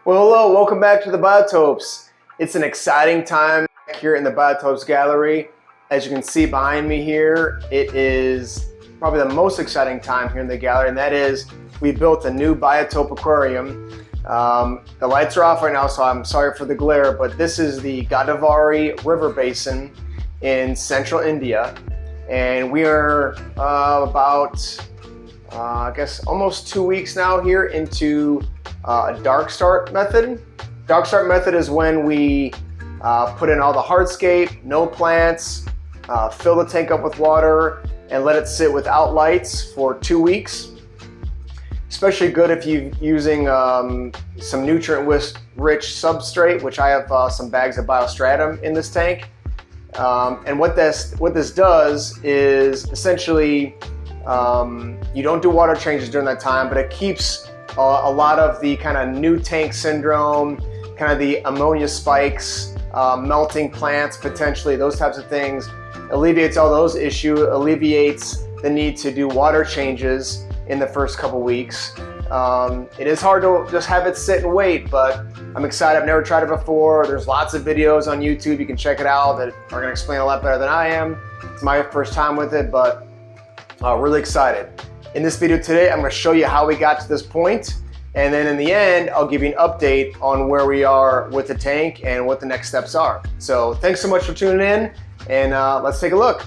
Well, hello, welcome back to the Biotopes. It's an exciting time here in the Biotopes Gallery. As you can see behind me here, it is probably the most exciting time here in the gallery, and that is we built a new Biotope aquarium. The lights are off right now, so I'm sorry for the glare, but this is the Godavari River basin in central India, and we are I guess almost 2 weeks now here into a dark start method. Dark start method is when we put in all the hardscape, no plants, fill the tank up with water, and let it sit without lights for 2 weeks. Especially good if you're using some nutrient-rich substrate, which I have some bags of biostratum in this tank. And what this does is essentially you don't do water changes during that time, but it keeps a lot of the kind of new tank syndrome, kind of the ammonia spikes, melting plants potentially, those types of things. Alleviates all those issues, alleviates the need to do water changes in the first couple weeks. It is hard to just have it sit and wait, but I'm excited. I've never tried it before. There's lots of videos on YouTube. You can check it out that are gonna explain a lot better than I am. It's my first time with it, but really excited. In this video today, I'm gonna show you how we got to this point, and then in the end, I'll give you an update on where we are with the tank and what the next steps are. So thanks so much for tuning in, and let's take a look.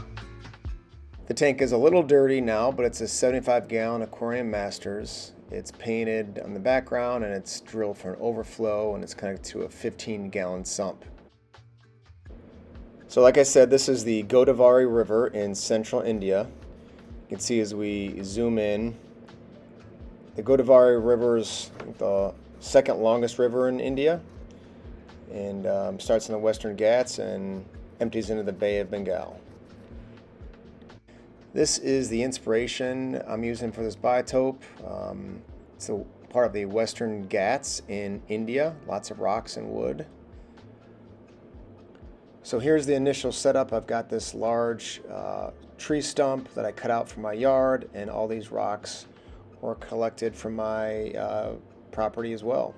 The tank is a little dirty now, but it's a 75-gallon Aquarium Masters. It's painted on the background, and it's drilled for an overflow, and it's connected to a 15-gallon sump. So like I said, this is the Godavari River in central India. You can see as we zoom in, the Godavari River is the second longest river in India, and starts in the Western Ghats and empties into the Bay of Bengal. This is the inspiration I'm using for this biotope. It's a part of the Western Ghats in India, lots of rocks and wood. So here's the initial setup. I've got this large tree stump that I cut out from my yard, and all these rocks were collected from my property as well.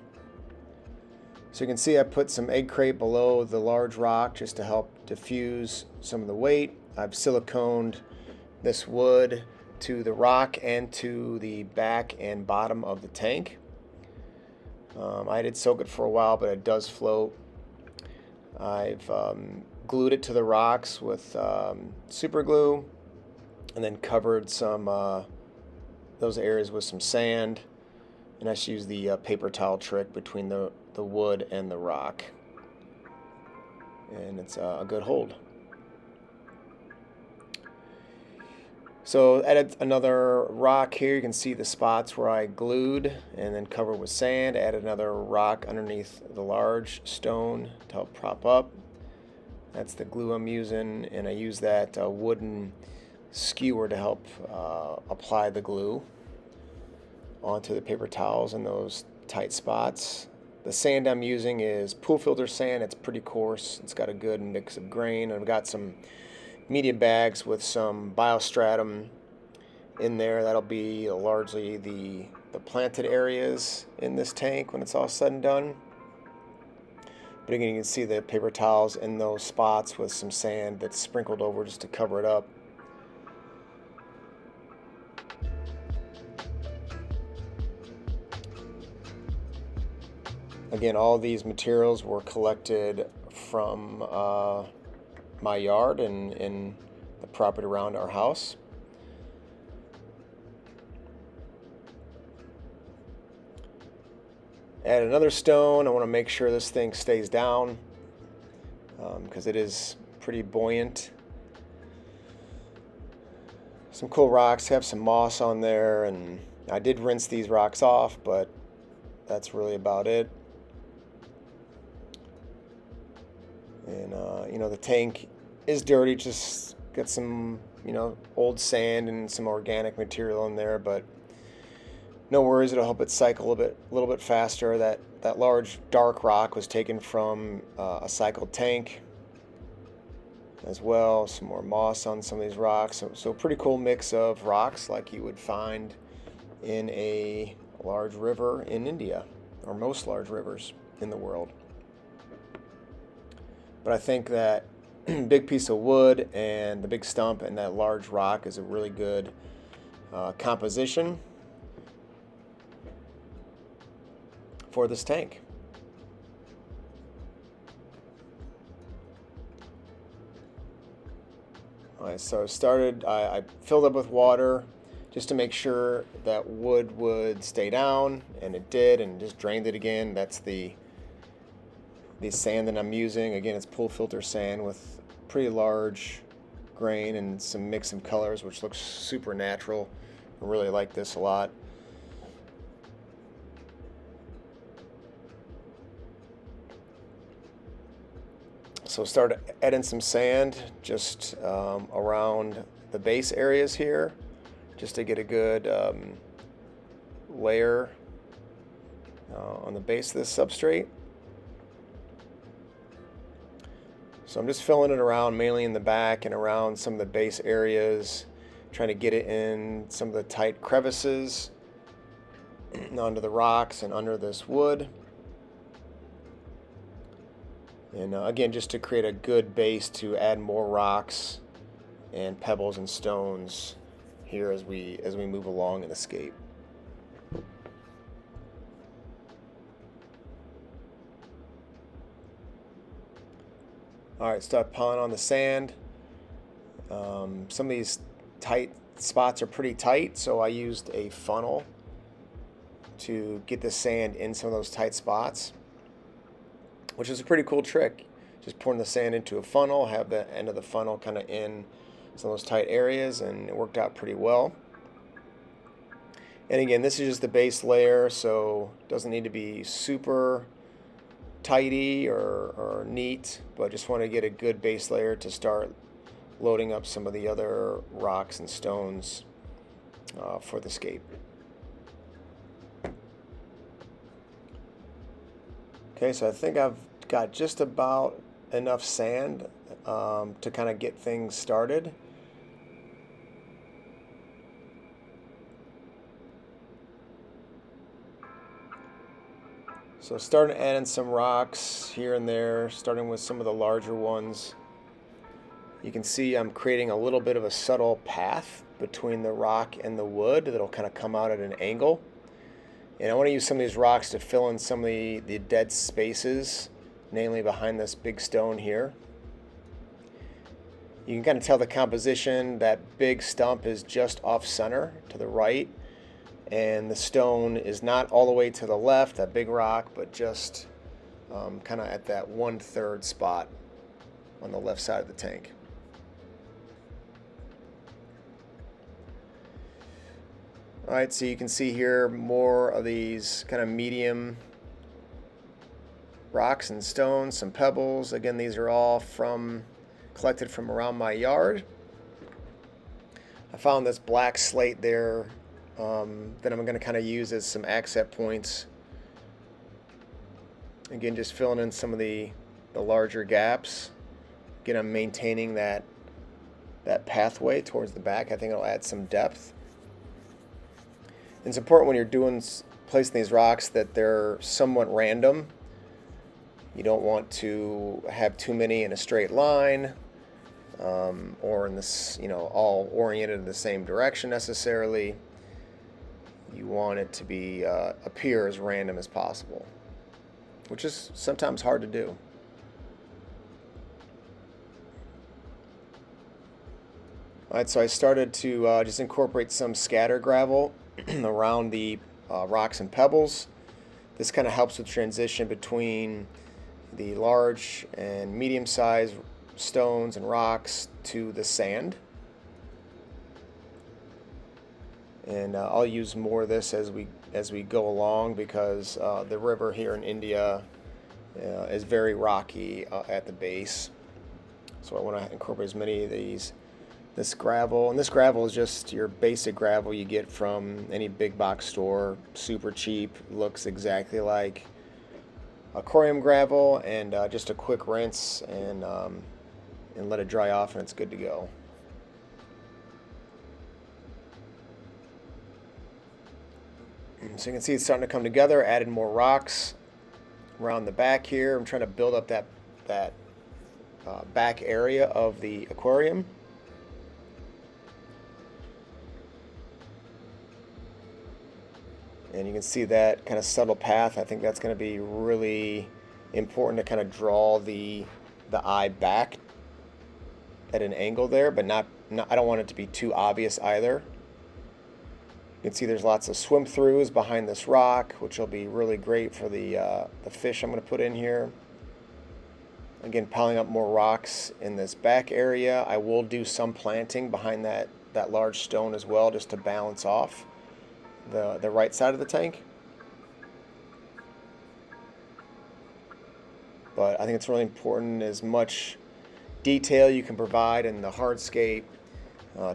So you can see I put some egg crate below the large rock just to help diffuse some of the weight. I've siliconed this wood to the rock and to the back and bottom of the tank. I did soak it for a while, but it does float. I've glued it to the rocks with super glue, and then covered some those areas with some sand, and I just use the paper towel trick between the wood and the rock, and it's a good hold. So added another rock here. You can see the spots where I glued and then covered with sand. Added another rock underneath the large stone to help prop up. That's the glue I'm using, and I use that wooden skewer to help apply the glue onto the paper towels in those tight spots. The sand I'm using is pool filter sand. It's pretty coarse. It's got a good mix of grain. I've got some media bags with some biostratum in there. That'll be largely the planted areas in this tank when it's all said and done. But again, you can see the paper towels in those spots with some sand that's sprinkled over just to cover it up. Again, all these materials were collected from my yard and in the property around our house. Add another stone. I want to make sure this thing stays down because it is pretty buoyant. Some cool rocks, have some moss on there, and I did rinse these rocks off, but that's really about it. And the tank is dirty, just got some old sand and some organic material in there, but no worries, it'll help it cycle a little bit faster. That large dark rock was taken from a cycled tank as well. Some more moss on some of these rocks, so pretty cool mix of rocks like you would find in a large river in India. or most large rivers in the world. But I think that big piece of wood and the big stump and that large rock is a really good composition for this tank. Alright, so I filled up with water just to make sure that wood would stay down, and it did, and just drained it again. That's the sand that I'm using. Again, it's pool filter sand with pretty large grain and some mix of colors, which looks super natural. I really like this a lot. So start adding some sand just around the base areas here, just to get a good layer on the base of this substrate. So I'm just filling it around, mainly in the back and around some of the base areas, trying to get it in some of the tight crevices onto the rocks and under this wood. And again, just to create a good base to add more rocks and pebbles and stones here as we move along and escape. Alright, start piling on the sand. Some of these tight spots are pretty tight, so I used a funnel to get the sand in some of those tight spots, which is a pretty cool trick. Just pouring the sand into a funnel, have the end of the funnel kind of in some of those tight areas, and it worked out pretty well. And again, this is just the base layer, so it doesn't need to be super tidy or neat, but just want to get a good base layer to start loading up some of the other rocks and stones for the scape. Okay, so I think I've got just about enough sand to kind of get things started. So starting adding some rocks here and there, starting with some of the larger ones. You can see I'm creating a little bit of a subtle path between the rock and the wood that'll kind of come out at an angle. And I want to use some of these rocks to fill in some of the dead spaces, namely behind this big stone here. You can kind of tell the composition. That big stump is just off center to the right, and the stone is not all the way to the left, that big rock, but just kind of at that 1/3 spot on the left side of the tank. Alright, so you can see here more of these kind of medium rocks and stones, some pebbles. Again, these are all collected from around my yard. I found this black slate there that I'm going to kind of use as some accent points. Again, just filling in some of the larger gaps. Again, I'm maintaining that pathway towards the back. I think it'll add some depth. It's important when you're placing these rocks that they're somewhat random. You don't want to have too many in a straight line, or in this, all oriented in the same direction necessarily. You want it to be appear as random as possible, which is sometimes hard to do. Alright, so I started to just incorporate some scatter gravel around the rocks and pebbles. This kind of helps with transition between the large and medium-sized stones and rocks to the sand. And I'll use more of this as we go along, because the river here in India is very rocky at the base. So I want to incorporate as many of this gravel. And this gravel is just your basic gravel you get from any big box store, super cheap, looks exactly like Aquarium gravel, and just a quick rinse and let it dry off, and it's good to go. So you can see it's starting to come together. Added more rocks around the back here. I'm trying to build up that back area of the aquarium. And you can see that kind of subtle path. I think that's going to be really important to kind of draw the eye back at an angle there, but not I don't want it to be too obvious either. You can see there's lots of swim throughs behind this rock, which will be really great for the fish I'm going to put in here. Again, piling up more rocks in this back area. I will do some planting behind that large stone as well, just to balance off the right side of the tank. But I think it's really important, as much detail you can provide in the hardscape,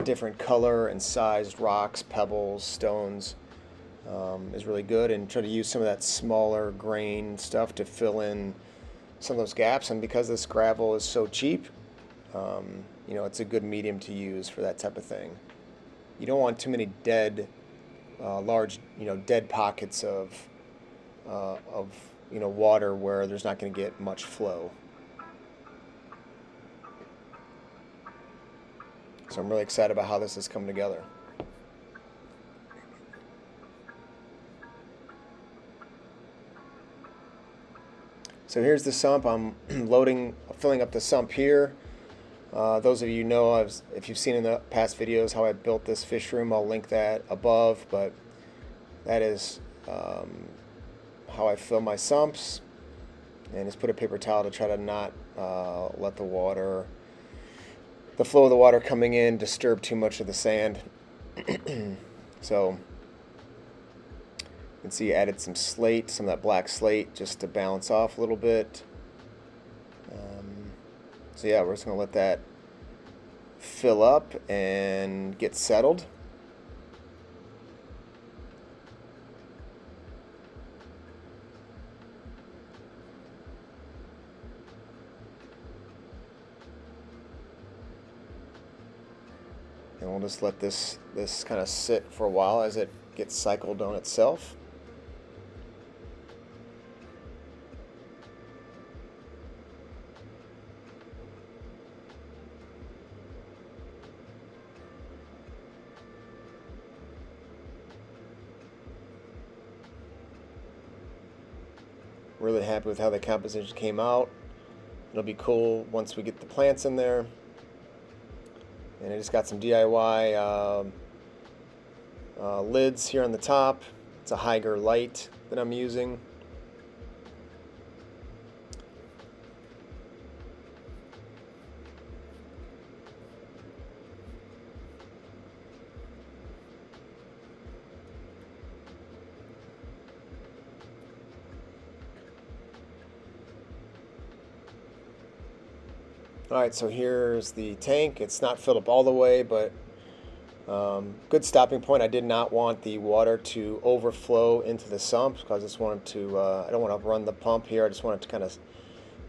different color and sized rocks, pebbles, stones, is really good, and try to use some of that smaller grain stuff to fill in some of those gaps. And because this gravel is so cheap, you know, it's a good medium to use for that type of thing. You don't want too many large, you know, dead pockets of you know, water where there's not going to get much flow. So I'm really excited about how this has come together. So here's the sump. I'm filling up the sump here. Those of you know, if you've seen in the past videos how I built this fish room, I'll link that above. But that is how I fill my sumps, and just put a paper towel to try to not let the flow of the water coming in disturb too much of the sand. So you can see I added some slate, some of that black slate, just to balance off a little bit. So yeah, we're just going to let that fill up and get settled. And we'll just let this kind of sit for a while as it gets cycled on itself. Really happy with how the composition came out. It'll be cool once we get the plants in there. And I just got some DIY lids here on the top. It's a Hygger light that I'm using. Alright, so here's the tank. It's not filled up all the way, but good stopping point. I did not want the water to overflow into the sump, because I just wanted to, I don't want to run the pump here. I just wanted to kind of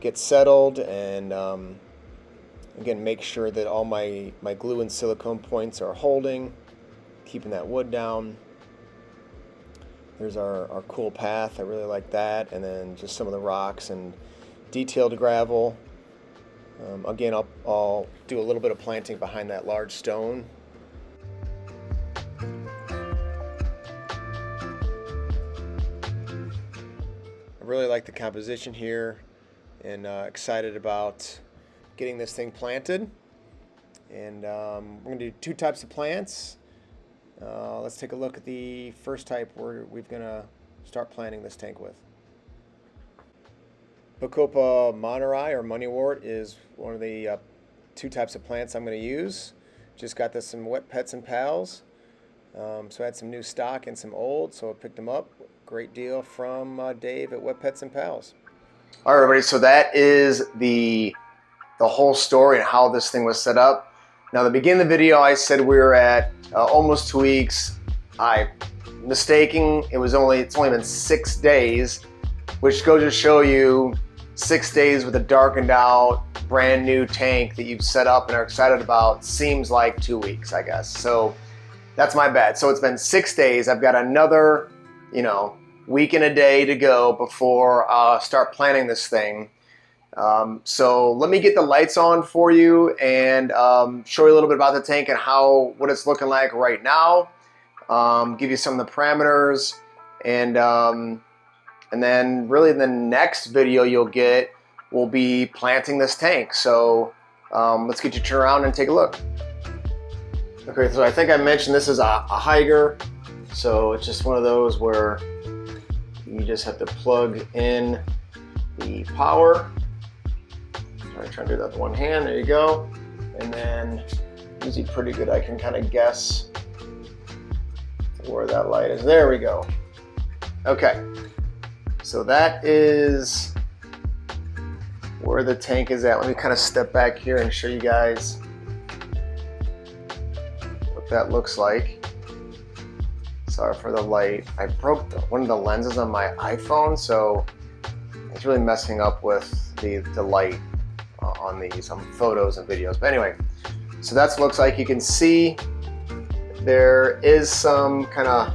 get settled and again, make sure that all my glue and silicone points are holding, keeping that wood down. Here's our cool path. I really like that. And then just some of the rocks and detailed gravel. Again, I'll do a little bit of planting behind that large stone. I really like the composition here, and excited about getting this thing planted. And we're going to do two types of plants. Let's take a look at the first type we're going to start planting this tank with. Bacopa moneri, or moneywort, is one of the two types of plants I'm going to use. Just got this from Wet Pets and Pals. So I had some new stock and some old, so I picked them up. Great deal from Dave at Wet Pets and Pals. All right, everybody, so that is the whole story and how this thing was set up. Now, at the beginning of the video, I said we were at almost 2 weeks. I mistaken. It's only been 6 days, which goes to show you 6 days with a darkened out, brand new tank that you've set up and are excited about seems like 2 weeks, I guess. So that's my bad. So it's been 6 days. I've got another you know, week and a day to go before start planning this thing. So let me get the lights on for you and show you a little bit about the tank and what it's looking like right now. Give you some of the parameters, and then really the next video you'll get will be planting this tank. So let's get you turned around and take a look. Okay, so I think I mentioned this is a Higer. So it's just one of those where you just have to plug in the power. I'm trying to do that with one hand. There you go. And then usually pretty good. I can kind of guess where that light is. There we go. Okay. So that is where the tank is at. Let me kind of step back here and show you guys what that looks like. Sorry for the light. I broke one of the lenses on my iPhone, so it's really messing up with the light on these photos and videos. But anyway, so that's what it looks like. You can see there is some kind of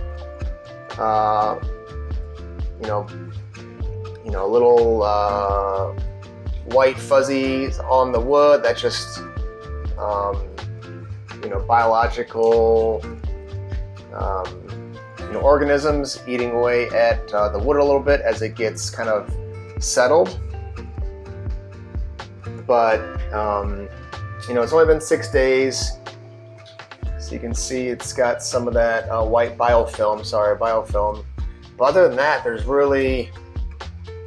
little white fuzzies on the wood. That's just biological organisms eating away at the wood a little bit as it gets kind of settled. But it's only been 6 days, so you can see it's got some of that white biofilm. But other than that, there's really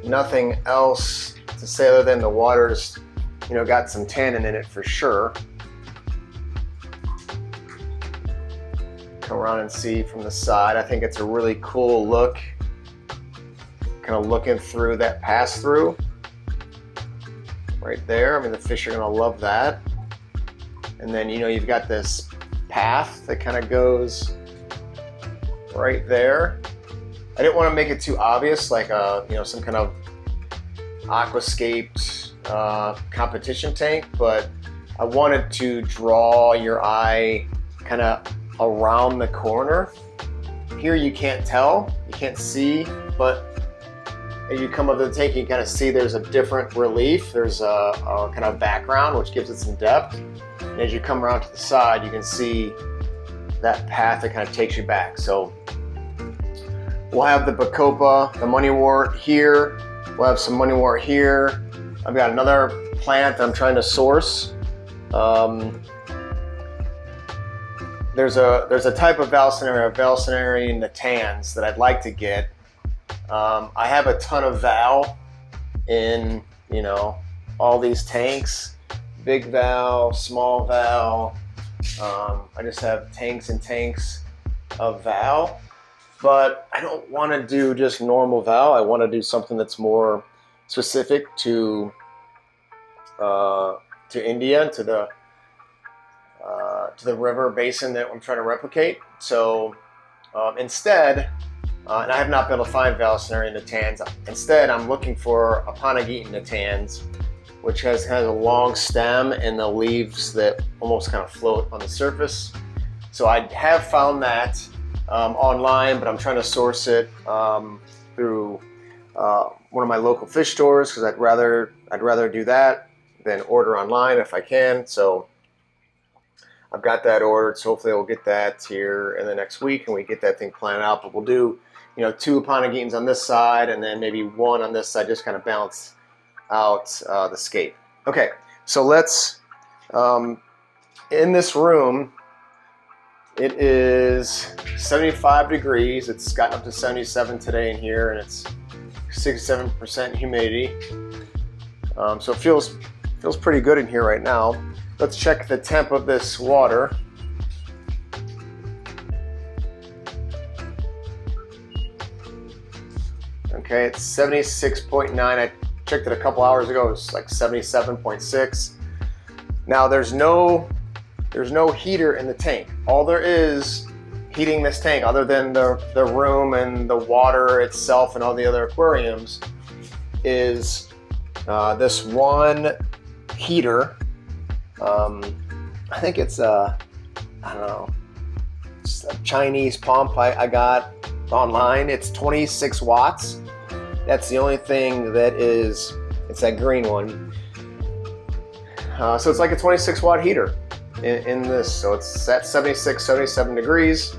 nothing else to say other than the water's got some tannin in it for sure. Come around and see from the side. I think it's a really cool look, kind of looking through that pass-through right there. I mean, the fish are gonna love that. And then you've got this path that kind of goes right there. I didn't want to make it too obvious, like some kind of aquascaped competition tank, but I wanted to draw your eye kind of around the corner. Here you can't tell, you can't see, but as you come up to the tank, you can kind of see there's a different relief. There's a kind of background, which gives it some depth. And as you come around to the side, you can see that path that kind of takes you back. So we'll have the Bacopa, the moneywort here. We'll have some moneywort here. I've got another plant that I'm trying to source. There's a type of Valsinaria natans that I'd like to get. I have a ton of Val in all these tanks, big Val, small Val. I just have tanks and tanks of Val, but I don't want to do just normal Val. I want to do something that's more specific to India, to the river basin that I'm trying to replicate. So instead, and I have not been able to find Valsinaria natans. Instead, I'm looking for Apanagitan natans, which has kind of a long stem and the leaves that almost kind of float on the surface. So I have found that online, but I'm trying to source it through one of my local fish stores, because I'd rather do that than order online if I can. So I've got that ordered, so hopefully we'll get that here in the next week and we get that thing planned out. But we'll do 2 Apanagitans on this side and then maybe 1 on this side, just kind of balance out the scape. Okay, so let's, in this room, it is 75 degrees. It's gotten up to 77 today in here, and it's 67% humidity. So it feels pretty good in here right now. Let's check the temp of this water. Okay, it's 76.9. I checked it a couple hours ago. It was like 77.6. Now there's no heater in the tank. All there is heating this tank, other than the room and the water itself and all the other aquariums, is this one heater. I think it's I don't know, it's a Chinese pump I got. online. It's 26 watts. That's the only thing that is, it's that green one. So it's like a 26 watt heater in this. So it's at 76, 77 degrees.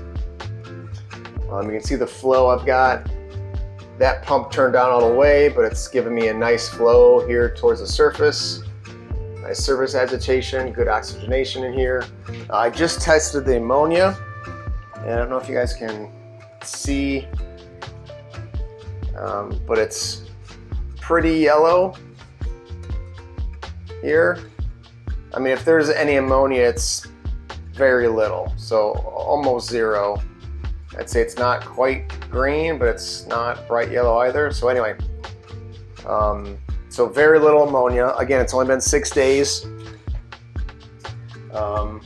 You can see the flow I've got. That pump turned down all the way, but it's giving me a nice flow here towards the surface. Nice surface agitation, good oxygenation in here. I just tested the ammonia, and I don't know if you guys can see, but it's pretty yellow here. I mean, if there's any ammonia, it's very little, so almost zero. I'd say it's not quite green, but it's not bright yellow either. So anyway, so very little ammonia. Again, it's only been 6 days, but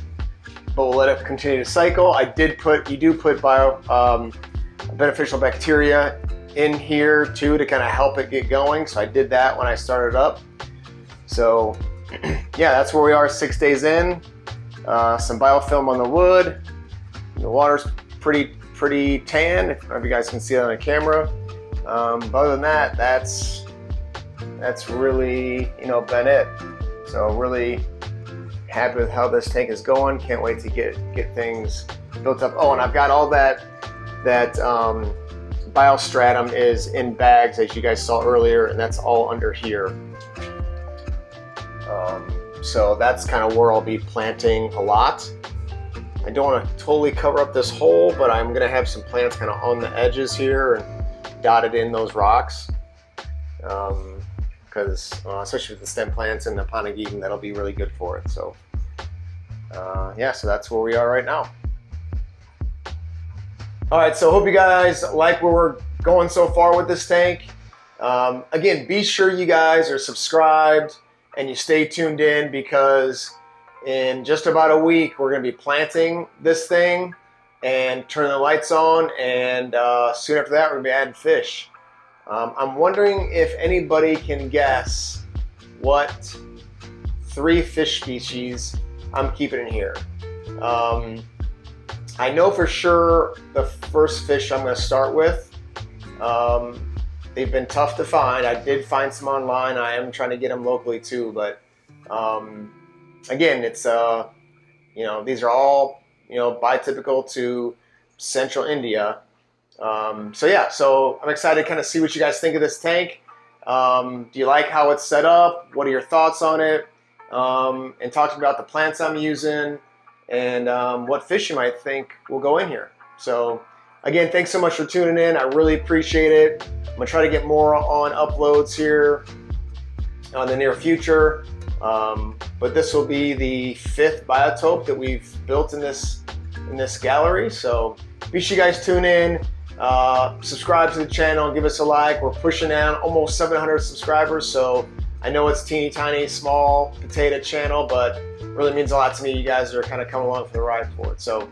we'll let it continue to cycle. You do put beneficial bacteria in here too to kind of help it get going. So I did that when I started up. So yeah, that's where we are 6 days in. Some biofilm on the wood. The water's pretty tan, if you guys can see that on the camera. But other than that, that's really, been it. So really happy with how this tank is going. Can't wait to get things built up. Oh, and I've got all that biostratum is in bags, as you guys saw earlier, and that's all under here. So that's kind of where I'll be planting a lot. I don't want to totally cover up this hole, but I'm going to have some plants kind of on the edges here and dotted in those rocks. Because especially with the stem plants and the Panagium, that'll be really good for it. So yeah, so that's where we are right now. All right, so hope you guys like where we're going so far with this tank. Again, be sure you guys are subscribed and you stay tuned in, because in just about a week, we're going to be planting this thing and turning the lights on, and soon after that, we're going to be adding fish. I'm wondering if anybody can guess what 3 fish species I'm keeping in here. I know for sure the first fish I'm going to start with. They've been tough to find. I did find some online. I am trying to get them locally too, but again, it's these are all biotypical to central India. So yeah, so I'm excited to kind of see what you guys think of this tank. Do you like how it's set up? What are your thoughts on it? And talk about the plants I'm using and what fish you might think will go in here. So again, thanks so much for tuning in. I really appreciate it. I'm gonna try to get more on uploads here in the near future. But this will be the 5th biotope that we've built in this gallery. So be sure you guys tune in, subscribe to the channel, give us a like. We're pushing down almost 700 subscribers. So I know it's teeny tiny, small potato channel, but it really means a lot to me. You guys are kind of coming along for the ride for it. So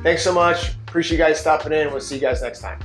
thanks so much. Appreciate you guys stopping in. We'll see you guys next time.